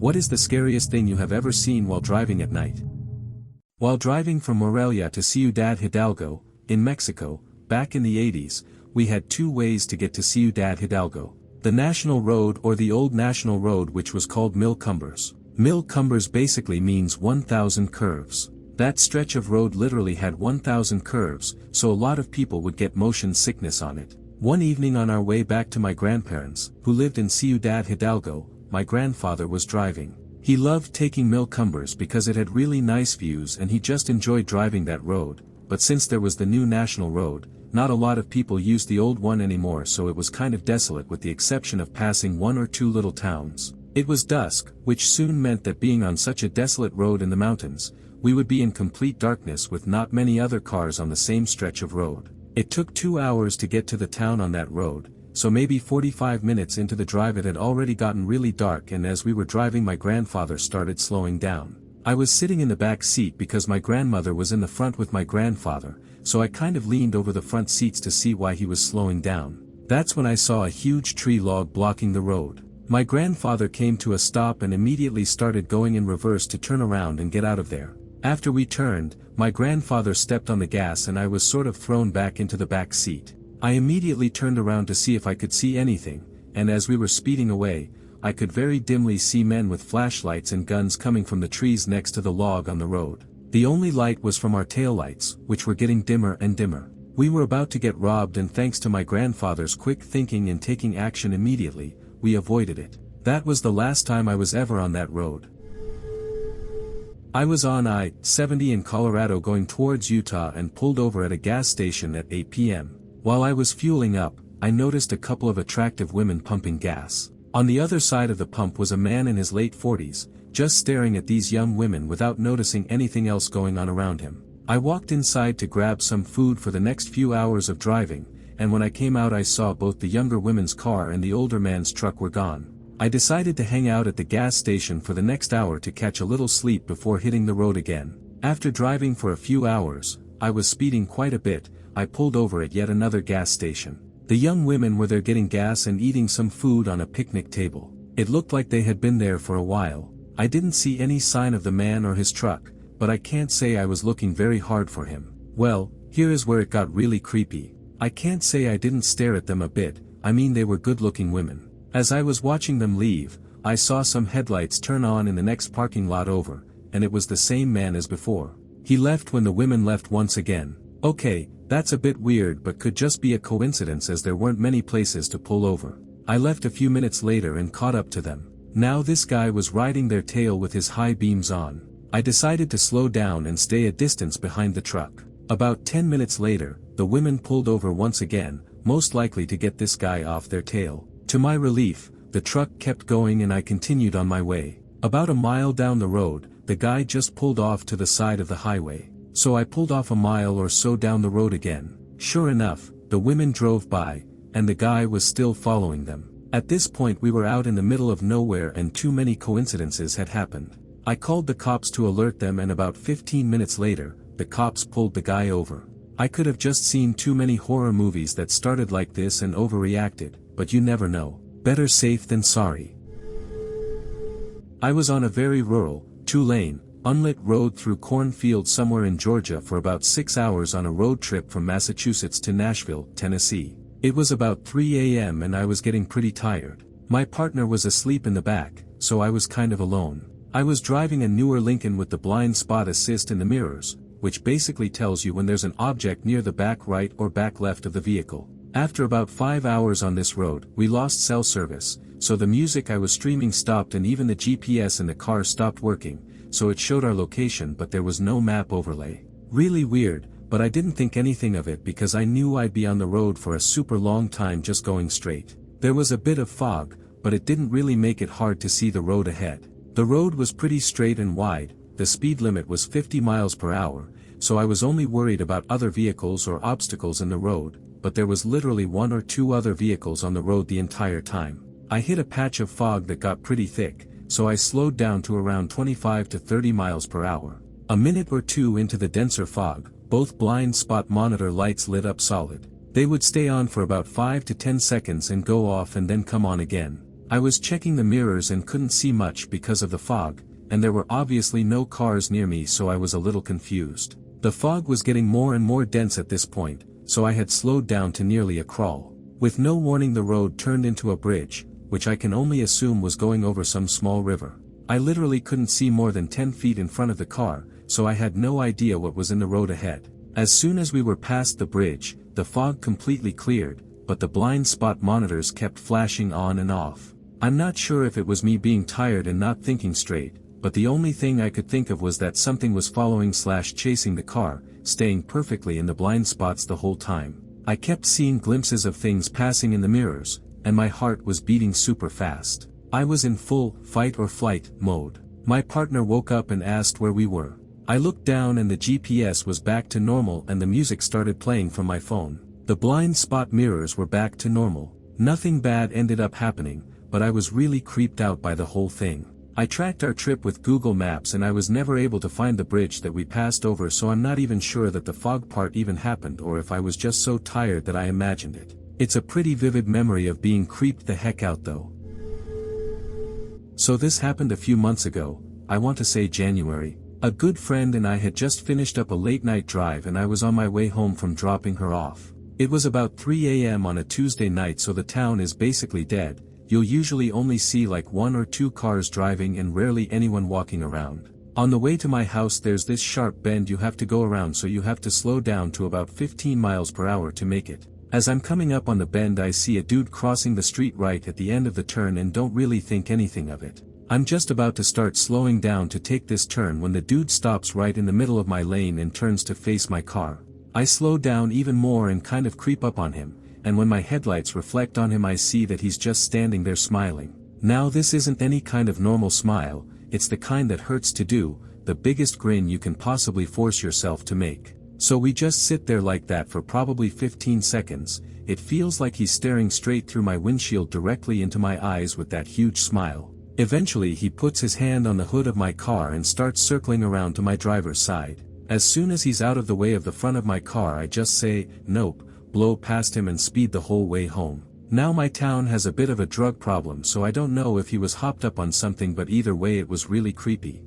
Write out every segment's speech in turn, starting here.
What is the scariest thing you have ever seen while driving at night? While driving from Morelia to Ciudad Hidalgo, in Mexico, back in the 80s, we had two ways to get to Ciudad Hidalgo. The National Road or the Old National Road, which was called Mil Cumbres. Mil Cumbres basically means 1,000 curves. That stretch of road literally had 1,000 curves, so a lot of people would get motion sickness on it. One evening on our way back to my grandparents, who lived in Ciudad Hidalgo, my grandfather was driving. He loved taking Mil Cumbres because it had really nice views and he just enjoyed driving that road, but since there was the new National Road, not a lot of people used the old one anymore, so it was kind of desolate with the exception of passing one or two little towns. It was dusk, which soon meant that being on such a desolate road in the mountains, we would be in complete darkness with not many other cars on the same stretch of road. It took 2 hours to get to the town on that road, so maybe 45 minutes into the drive it had already gotten really dark, and as we were driving my grandfather started slowing down. I was sitting in the back seat because my grandmother was in the front with my grandfather, so I kind of leaned over the front seats to see why he was slowing down. That's when I saw a huge tree log blocking the road. My grandfather came to a stop and immediately started going in reverse to turn around and get out of there. After we turned, my grandfather stepped on the gas and I was sort of thrown back into the back seat. I immediately turned around to see if I could see anything, and as we were speeding away, I could very dimly see men with flashlights and guns coming from the trees next to the log on the road. The only light was from our taillights, which were getting dimmer and dimmer. We were about to get robbed, and thanks to my grandfather's quick thinking and taking action immediately, we avoided it. That was the last time I was ever on that road. I was on I-70 in Colorado going towards Utah and pulled over at a gas station at 8 p.m. While I was fueling up, I noticed a couple of attractive women pumping gas. On the other side of the pump was a man in his late 40s, just staring at these young women without noticing anything else going on around him. I walked inside to grab some food for the next few hours of driving, and when I came out I saw both the younger women's car and the older man's truck were gone. I decided to hang out at the gas station for the next hour to catch a little sleep before hitting the road again. After driving for a few hours, I was speeding quite a bit. I pulled over at yet another gas station. The young women were there getting gas and eating some food on a picnic table. It looked like they had been there for a while. I didn't see any sign of the man or his truck, but I can't say I was looking very hard for him. Well, here is where it got really creepy. I can't say I didn't stare at them a bit, I mean they were good-looking women. As I was watching them leave, I saw some headlights turn on in the next parking lot over, and it was the same man as before. He left when the women left once again. Okay, that's a bit weird but could just be a coincidence as there weren't many places to pull over. I left a few minutes later and caught up to them. Now this guy was riding their tail with his high beams on. I decided to slow down and stay a distance behind the truck. About 10 minutes later, the women pulled over once again, most likely to get this guy off their tail. To my relief, the truck kept going and I continued on my way. About a mile down the road, the guy just pulled off to the side of the highway. So I pulled off a mile or so down the road again. Sure enough, the women drove by, and the guy was still following them. At this point we were out in the middle of nowhere and too many coincidences had happened. I called the cops to alert them, and about 15 minutes later, the cops pulled the guy over. I could have just seen too many horror movies that started like this and overreacted, but you never know. Better safe than sorry. I was on a very rural, 2-lane, unlit road through Cornfield somewhere in Georgia for about 6 hours on a road trip from Massachusetts to Nashville, Tennessee. It was about 3 a.m. and I was getting pretty tired. My partner was asleep in the back, so I was kind of alone. I was driving a newer Lincoln with the blind spot assist in the mirrors, which basically tells you when there's an object near the back right or back left of the vehicle. After about 5 hours on this road, we lost cell service, so the music I was streaming stopped and even the GPS in the car stopped working. So it showed our location but there was no map overlay. Really weird, but I didn't think anything of it because I knew I'd be on the road for a super long time just going straight. There was a bit of fog, but it didn't really make it hard to see the road ahead. The road was pretty straight and wide, the speed limit was 50 miles per hour, so I was only worried about other vehicles or obstacles in the road, but there was literally 1 or 2 other vehicles on the road the entire time. I hit a patch of fog that got pretty thick, so I slowed down to around 25 to 30 miles per hour. A minute or two into the denser fog, both blind spot monitor lights lit up solid. They would stay on for about 5 to 10 seconds and go off and then come on again. I was checking the mirrors and couldn't see much because of the fog, and there were obviously no cars near me, so I was a little confused. The fog was getting more and more dense at this point, so I had slowed down to nearly a crawl. With no warning, the road turned into a bridge, which I can only assume was going over some small river. I literally couldn't see more than 10 feet in front of the car, so I had no idea what was in the road ahead. As soon as we were past the bridge, the fog completely cleared, but the blind spot monitors kept flashing on and off. I'm not sure if it was me being tired and not thinking straight, but the only thing I could think of was that something was following/chasing the car, staying perfectly in the blind spots the whole time. I kept seeing glimpses of things passing in the mirrors, and my heart was beating super fast. I was in full fight or flight mode. My partner woke up and asked where we were. I looked down and the GPS was back to normal and the music started playing from my phone. The blind spot mirrors were back to normal. Nothing bad ended up happening, but I was really creeped out by the whole thing. I tracked our trip with Google Maps and I was never able to find the bridge that we passed over, so I'm not even sure that the fog part even happened or if I was just so tired that I imagined it. It's a pretty vivid memory of being creeped the heck out though. So this happened a few months ago, I want to say January. A good friend and I had just finished up a late night drive and I was on my way home from dropping her off. It was about 3 a.m. on a Tuesday night, so the town is basically dead. You'll usually only see like 1 or 2 cars driving and rarely anyone walking around. On the way to my house there's this sharp bend you have to go around, so you have to slow down to about 15 miles per hour to make it. As I'm coming up on the bend I see a dude crossing the street right at the end of the turn and don't really think anything of it. I'm just about to start slowing down to take this turn when the dude stops right in the middle of my lane and turns to face my car. I slow down even more and kind of creep up on him, and when my headlights reflect on him I see that he's just standing there smiling. Now this isn't any kind of normal smile, it's the kind that hurts to do, the biggest grin you can possibly force yourself to make. So we just sit there like that for probably 15 seconds, it feels like he's staring straight through my windshield directly into my eyes with that huge smile. Eventually he puts his hand on the hood of my car and starts circling around to my driver's side. As soon as he's out of the way of the front of my car I just say, nope, blow past him and speed the whole way home. Now my town has a bit of a drug problem, so I don't know if he was hopped up on something, but either way it was really creepy.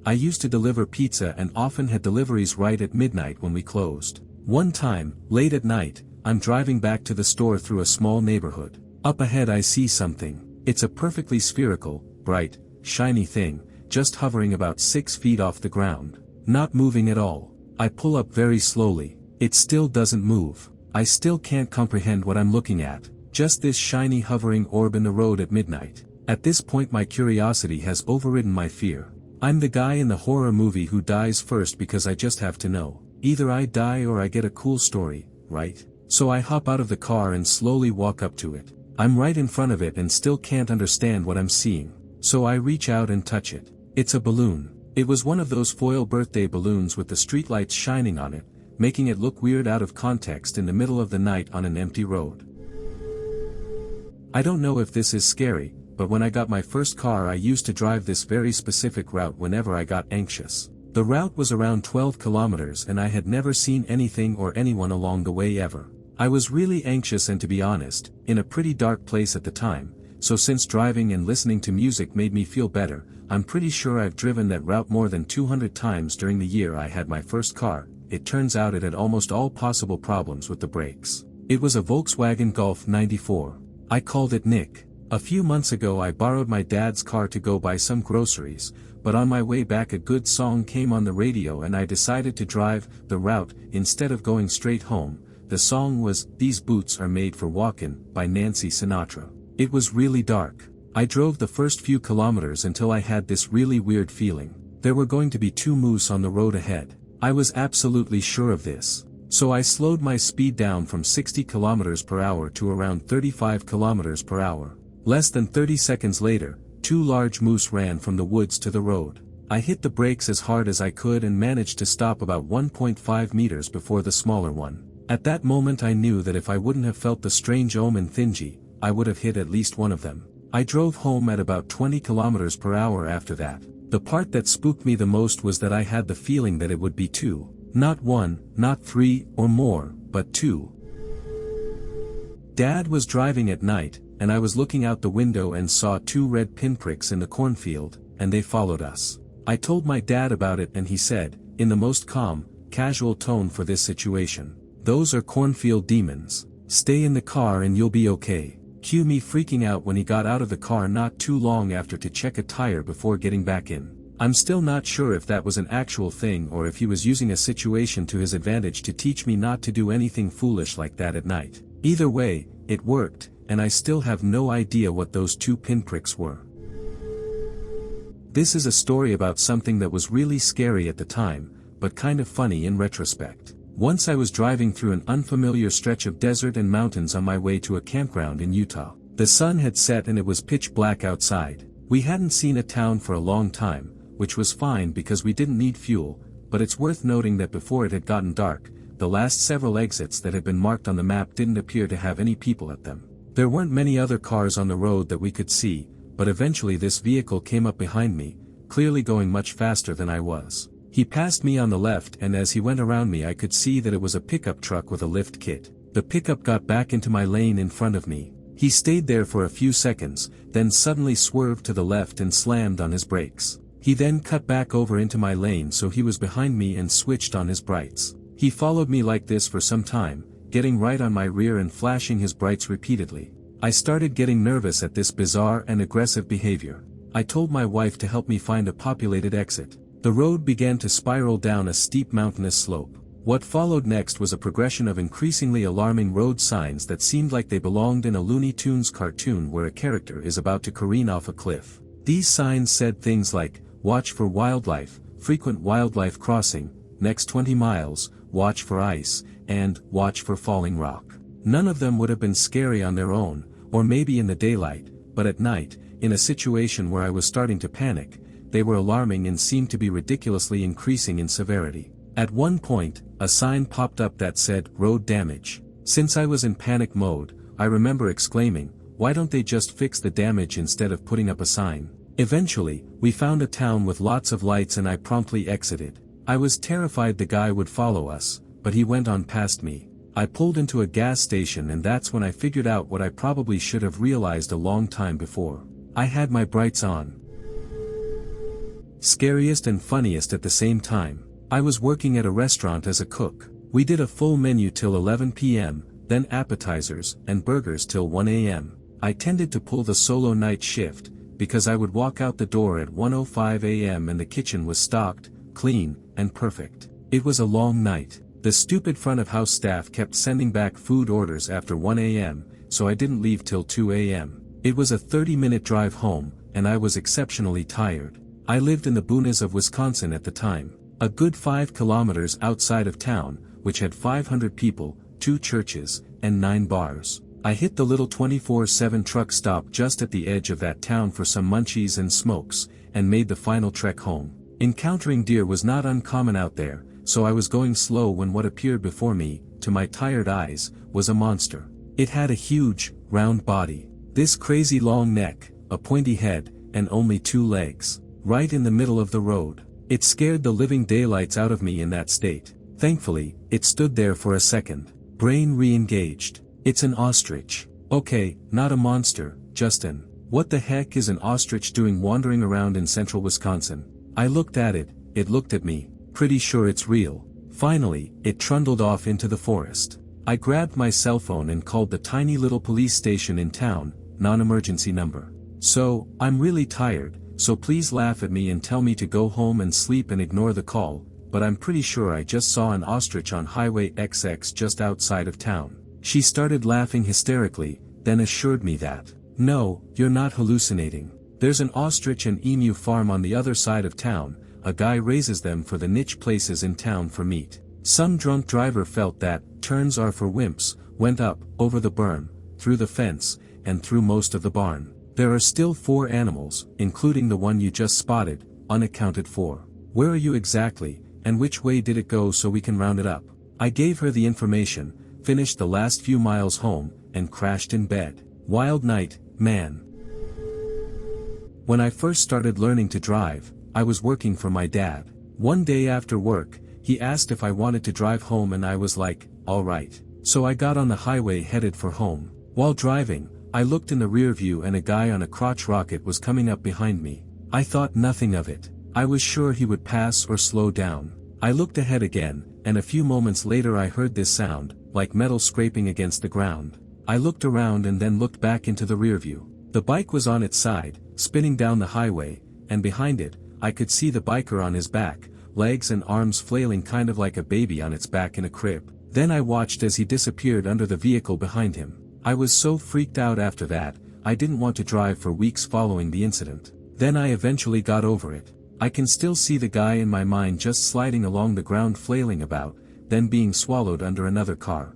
I used to deliver pizza and often had deliveries right at midnight when we closed. One time, late at night, I'm driving back to the store through a small neighborhood. Up ahead I see something. It's a perfectly spherical, bright, shiny thing, just hovering about 6 feet off the ground. Not moving at all. I pull up very slowly. It still doesn't move. I still can't comprehend what I'm looking at. Just this shiny hovering orb in the road at midnight. At this point my curiosity has overridden my fear. I'm the guy in the horror movie who dies first because I just have to know. Either I die or I get a cool story, right? So I hop out of the car and slowly walk up to it. I'm right in front of it and still can't understand what I'm seeing. So I reach out and touch it. It's a balloon. It was one of those foil birthday balloons with the streetlights shining on it, making it look weird out of context in the middle of the night on an empty road. I don't know if this is scary, but when I got my first car I used to drive this very specific route whenever I got anxious. The route was around 12 kilometers and I had never seen anything or anyone along the way ever. I was really anxious and, to be honest, in a pretty dark place at the time, so since driving and listening to music made me feel better, I'm pretty sure I've driven that route more than 200 times during the year I had my first car. It turns out it had almost all possible problems with the brakes. It was a Volkswagen Golf 94. I called it Nick. A few months ago I borrowed my dad's car to go buy some groceries, but on my way back a good song came on the radio and I decided to drive the route instead of going straight home. The song was "These Boots Are Made for Walkin'" by Nancy Sinatra. It was really dark. I drove the first few kilometers until I had this really weird feeling. There were going to be 2 moose on the road ahead. I was absolutely sure of this. So I slowed my speed down from 60 kilometers per hour to around 35 kilometers per hour. Less than 30 seconds later, 2 large moose ran from the woods to the road. I hit the brakes as hard as I could and managed to stop about 1.5 meters before the smaller one. At that moment I knew that if I wouldn't have felt the strange omen thingy, I would have hit at least one of them. I drove home at about 20 kilometers per hour after that. The part that spooked me the most was that I had the feeling that it would be 2. Not 1, not 3, or more, but 2. Dad was driving at night, and I was looking out the window and saw 2 red pinpricks in the cornfield, and they followed us. I told my dad about it and he said, in the most calm, casual tone for this situation, "Those are cornfield demons. Stay in the car and you'll be okay." Cue me freaking out when he got out of the car not too long after to check a tire before getting back in. I'm still not sure if that was an actual thing or if he was using a situation to his advantage to teach me not to do anything foolish like that at night. Either way, it worked, and I still have no idea what those 2 pinpricks were. This is a story about something that was really scary at the time, but kind of funny in retrospect. Once I was driving through an unfamiliar stretch of desert and mountains on my way to a campground in Utah. The sun had set and it was pitch black outside. We hadn't seen a town for a long time, which was fine because we didn't need fuel, but it's worth noting that before it had gotten dark, the last several exits that had been marked on the map didn't appear to have any people at them. There weren't many other cars on the road that we could see, but eventually this vehicle came up behind me, clearly going much faster than I was. He passed me on the left and as he went around me I could see that it was a pickup truck with a lift kit. The pickup got back into my lane in front of me. He stayed there for a few seconds, then suddenly swerved to the left and slammed on his brakes. He then cut back over into my lane so he was behind me and switched on his brights. He followed me like this for some time, getting right on my rear and flashing his brights repeatedly. I started getting nervous at this bizarre and aggressive behavior. I told my wife to help me find a populated exit. The road began to spiral down a steep mountainous slope. What followed next was a progression of increasingly alarming road signs that seemed like they belonged in a Looney Tunes cartoon where a character is about to careen off a cliff. These signs said things like, "Watch for wildlife, frequent wildlife crossing, next 20 miles, watch for ice, and watch for falling rock." None of them would have been scary on their own, or maybe in the daylight, but at night, in a situation where I was starting to panic, they were alarming and seemed to be ridiculously increasing in severity. At one point, a sign popped up that said, "Road damage." Since I was in panic mode, I remember exclaiming, "Why don't they just fix the damage instead of putting up a sign?" Eventually, we found a town with lots of lights and I promptly exited. I was terrified the guy would follow us, but he went on past me. I pulled into a gas station and that's when I figured out what I probably should have realized a long time before. I had my brights on. Scariest and funniest at the same time. I was working at a restaurant as a cook. We did a full menu till 11 p.m., then appetizers and burgers till 1 a.m. I tended to pull the solo night shift, because I would walk out the door at 1:05 a.m. and the kitchen was stocked, clean, and perfect. It was a long night. The stupid front of house staff kept sending back food orders after 1 a.m., so I didn't leave till 2 a.m. It was a 30-minute drive home, and I was exceptionally tired. I lived in the boonies of Wisconsin at the time. A good 5 kilometers outside of town, which had 500 people, 2 churches, and 9 bars. I hit the little 24/7 truck stop just at the edge of that town for some munchies and smokes, and made the final trek home. Encountering deer was not uncommon out there, so I was going slow when what appeared before me, to my tired eyes, was a monster. It had a huge, round body. This crazy long neck, a pointy head, and only 2 legs. Right in the middle of the road. It scared the living daylights out of me in that state. Thankfully, it stood there for a second. Brain re-engaged. It's an ostrich. Okay, not a monster, just an. What the heck is an ostrich doing wandering around in central Wisconsin? I looked at it, it looked at me, pretty sure it's real. Finally, it trundled off into the forest. I grabbed my cell phone and called the tiny little police station in town, non-emergency number. "So, I'm really tired, so please laugh at me and tell me to go home and sleep and ignore the call, but I'm pretty sure I just saw an ostrich on Highway XX just outside of town." She started laughing hysterically, then assured me that, "No, you're not hallucinating. There's an ostrich and emu farm on the other side of town, a guy raises them for the niche places in town for meat. Some drunk driver felt that, turns are for wimps, went up, over the berm, through the fence, and through most of the barn. There are still 4 animals, including the one you just spotted, unaccounted for. Where are you exactly, and which way did it go so we can round it up?" I gave her the information, finished the last few miles home, and crashed in bed. Wild night, man. When I first started learning to drive, I was working for my dad. One day after work, he asked if I wanted to drive home and I was like, "All right." So I got on the highway headed for home. While driving, I looked in the rear view and a guy on a crotch rocket was coming up behind me. I thought nothing of it. I was sure he would pass or slow down. I looked ahead again, and a few moments later I heard this sound, like metal scraping against the ground. I looked around and then looked back into the rear view. The bike was on its side, spinning down the highway, and behind it, I could see the biker on his back, legs and arms flailing kind of like a baby on its back in a crib. Then I watched as he disappeared under the vehicle behind him. I was so freaked out after that, I didn't want to drive for weeks following the incident. Then I eventually got over it. I can still see the guy in my mind just sliding along the ground flailing about, then being swallowed under another car.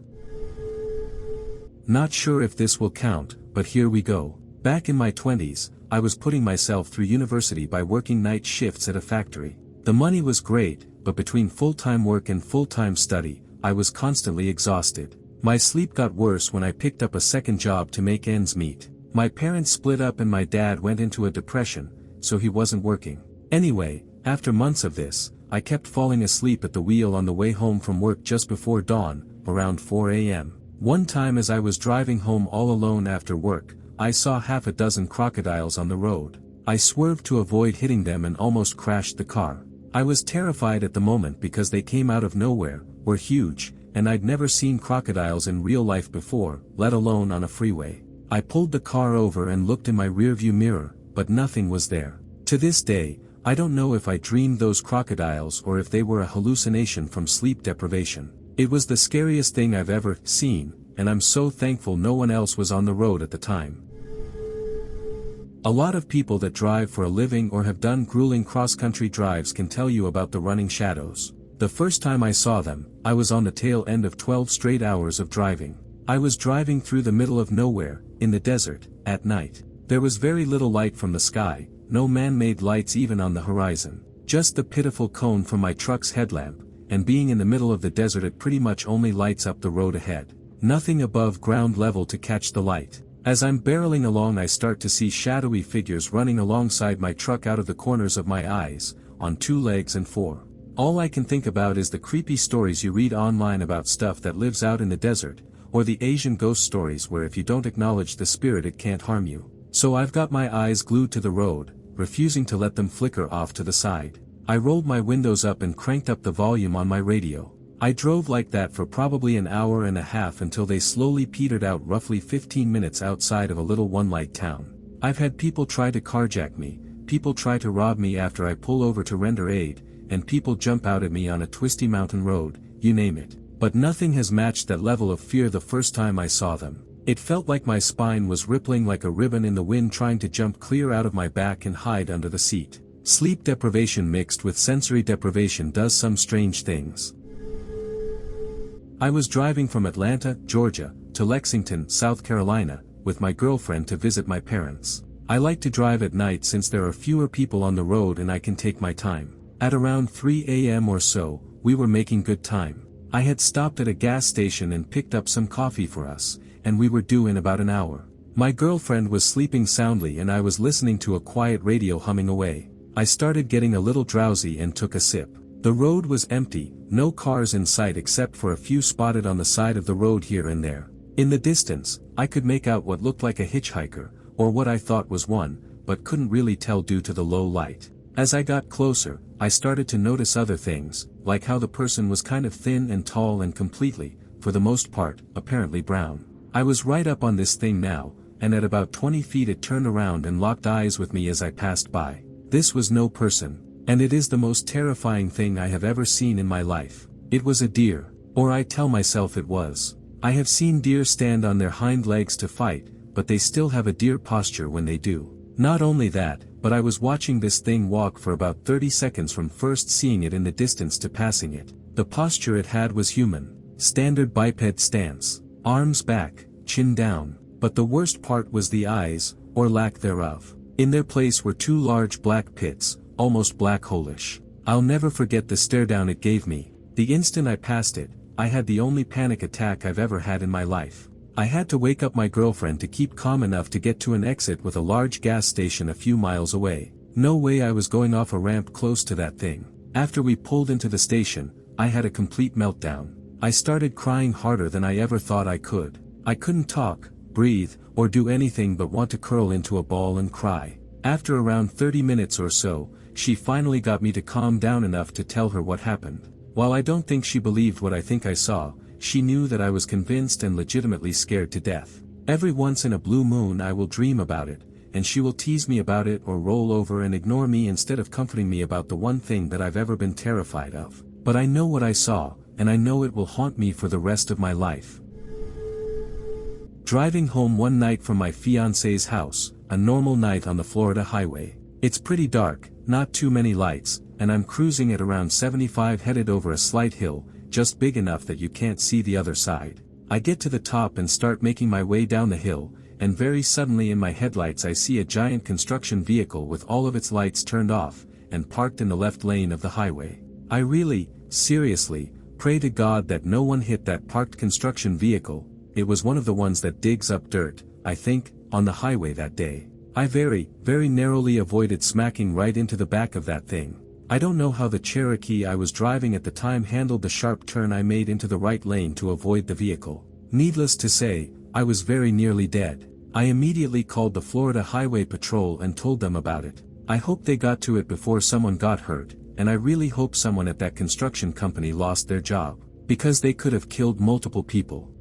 Not sure if this will count, but here we go. Back in my 20s, I was putting myself through university by working night shifts at a factory. The money was great, but between full-time work and full-time study, I was constantly exhausted. My sleep got worse when I picked up a second job to make ends meet. My parents split up and my dad went into a depression, so he wasn't working. Anyway, after months of this, I kept falling asleep at the wheel on the way home from work just before dawn, around 4 a.m. One time as I was driving home all alone after work, I saw half a dozen crocodiles on the road. I swerved to avoid hitting them and almost crashed the car. I was terrified at the moment because they came out of nowhere, were huge, and I'd never seen crocodiles in real life before, let alone on a freeway. I pulled the car over and looked in my rearview mirror, but nothing was there. To this day, I don't know if I dreamed those crocodiles or if they were a hallucination from sleep deprivation. It was the scariest thing I've ever seen, and I'm so thankful no one else was on the road at the time. A lot of people that drive for a living or have done grueling cross-country drives can tell you about the running shadows. The first time I saw them, I was on the tail end of 12 straight hours of driving. I was driving through the middle of nowhere, in the desert, at night. There was very little light from the sky, no man-made lights even on the horizon. Just the pitiful cone from my truck's headlamp, and being in the middle of the desert it pretty much only lights up the road ahead. Nothing above ground level to catch the light. As I'm barreling along I start to see shadowy figures running alongside my truck out of the corners of my eyes, on 2 legs and 4. All I can think about is the creepy stories you read online about stuff that lives out in the desert, or the Asian ghost stories where if you don't acknowledge the spirit it can't harm you. So I've got my eyes glued to the road, refusing to let them flicker off to the side. I rolled my windows up and cranked up the volume on my radio. I drove like that for probably an hour and a half until they slowly petered out roughly 15 minutes outside of a little one-light town. I've had people try to carjack me, people try to rob me after I pull over to render aid, and people jump out at me on a twisty mountain road, you name it. But nothing has matched that level of fear the first time I saw them. It felt like my spine was rippling like a ribbon in the wind trying to jump clear out of my back and hide under the seat. Sleep deprivation mixed with sensory deprivation does some strange things. I was driving from Atlanta, Georgia, to Lexington, South Carolina, with my girlfriend to visit my parents. I like to drive at night since there are fewer people on the road and I can take my time. At around 3 a.m. or so, we were making good time. I had stopped at a gas station and picked up some coffee for us, and we were due in about an hour. My girlfriend was sleeping soundly and I was listening to a quiet radio humming away. I started getting a little drowsy and took a sip. The road was empty, no cars in sight except for a few spotted on the side of the road here and there. In the distance, I could make out what looked like a hitchhiker, or what I thought was one, but couldn't really tell due to the low light. As I got closer, I started to notice other things, like how the person was kind of thin and tall and completely, for the most part, apparently brown. I was right up on this thing now, and at about 20 feet it turned around and locked eyes with me as I passed by. This was no person. And it is the most terrifying thing I have ever seen in my life. It was a deer, or I tell myself it was. I have seen deer stand on their hind legs to fight, but they still have a deer posture when they do. Not only that, but I was watching this thing walk for about 30 seconds from first seeing it in the distance to passing it. The posture it had was human. Standard biped stance. Arms back, chin down. But the worst part was the eyes, or lack thereof. In their place were 2 large black pits, almost black hole-ish. I'll never forget the stare down it gave me. The instant I passed it, I had the only panic attack I've ever had in my life. I had to wake up my girlfriend to keep calm enough to get to an exit with a large gas station a few miles away. No way I was going off a ramp close to that thing. After we pulled into the station, I had a complete meltdown. I started crying harder than I ever thought I could. I couldn't talk, breathe, or do anything but want to curl into a ball and cry. After around 30 minutes or so, she finally got me to calm down enough to tell her what happened. While I don't think she believed what I think I saw, she knew that I was convinced and legitimately scared to death. Every once in a blue moon I will dream about it, and she will tease me about it or roll over and ignore me instead of comforting me about the one thing that I've ever been terrified of. But I know what I saw, and I know it will haunt me for the rest of my life. Driving home one night from my fiancé's house, a normal night on the Florida highway. It's pretty dark, not too many lights, and I'm cruising at around 75 headed over a slight hill, just big enough that you can't see the other side. I get to the top and start making my way down the hill, and very suddenly in my headlights I see a giant construction vehicle with all of its lights turned off, and parked in the left lane of the highway. I really, seriously, pray to God that no one hit that parked construction vehicle. It was one of the ones that digs up dirt, I think, on the highway that day. I very, very narrowly avoided smacking right into the back of that thing. I don't know how the Cherokee I was driving at the time handled the sharp turn I made into the right lane to avoid the vehicle. Needless to say, I was very nearly dead. I immediately called the Florida Highway Patrol and told them about it. I hope they got to it before someone got hurt, and I really hope someone at that construction company lost their job, because they could have killed multiple people.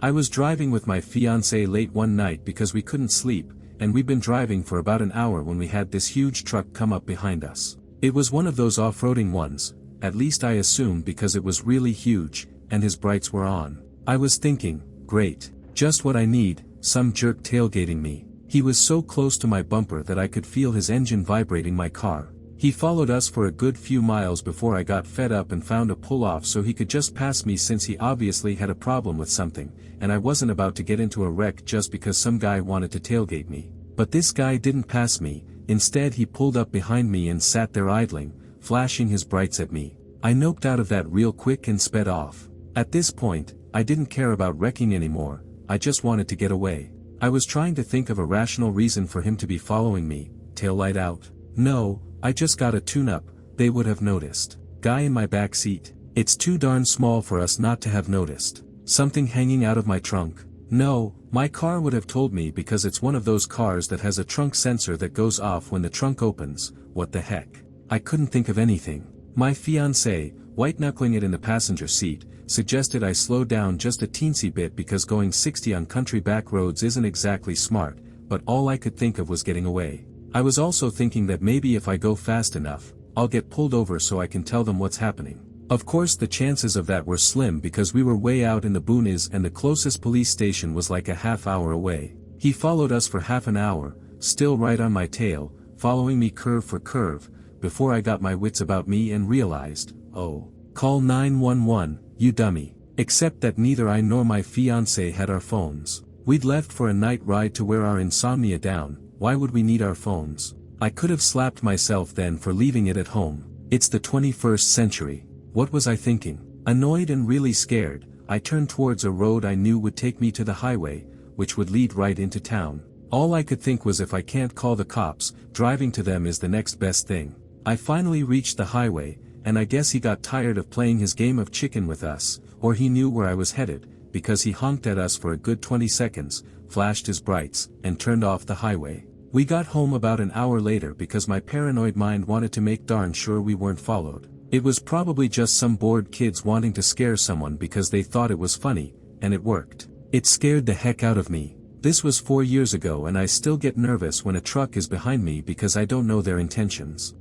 I was driving with my fiancé late one night because we couldn't sleep, and we'd been driving for about an hour when we had this huge truck come up behind us. It was one of those off-roading ones, at least I assumed because it was really huge, and his brights were on. I was thinking, great, just what I need, some jerk tailgating me. He was so close to my bumper that I could feel his engine vibrating my car. He followed us for a good few miles before I got fed up and found a pull-off so he could just pass me since he obviously had a problem with something, and I wasn't about to get into a wreck just because some guy wanted to tailgate me. But this guy didn't pass me, instead he pulled up behind me and sat there idling, flashing his brights at me. I noped out of that real quick and sped off. At this point, I didn't care about wrecking anymore, I just wanted to get away. I was trying to think of a rational reason for him to be following me, taillight out. No, I just got a tune-up, they would have noticed. Guy in my back seat. It's too darn small for us not to have noticed. Something hanging out of my trunk. No, my car would have told me because it's one of those cars that has a trunk sensor that goes off when the trunk opens. What the heck? I couldn't think of anything. My fiancé, white-knuckling it in the passenger seat, suggested I slow down just a teensy bit because going 60 on country back roads isn't exactly smart, but all I could think of was getting away. I was also thinking that maybe if I go fast enough, I'll get pulled over so I can tell them what's happening. Of course the chances of that were slim because we were way out in the boonies and the closest police station was like a half hour away. He followed us for half an hour, still right on my tail, following me curve for curve, before I got my wits about me and realized, oh, call 911, you dummy. Except that neither I nor my fiancé had our phones. We'd left for a night ride to wear our insomnia down. Why would we need our phones? I could have slapped myself then for leaving it at home. It's the 21st century. What was I thinking? Annoyed and really scared, I turned towards a road I knew would take me to the highway, which would lead right into town. All I could think was if I can't call the cops, driving to them is the next best thing. I finally reached the highway, and I guess he got tired of playing his game of chicken with us, or he knew where I was headed, because he honked at us for a good 20 seconds, flashed his brights, and turned off the highway. We got home about an hour later because my paranoid mind wanted to make darn sure we weren't followed. It was probably just some bored kids wanting to scare someone because they thought it was funny, and it worked. It scared the heck out of me. This was 4 years ago and I still get nervous when a truck is behind me because I don't know their intentions.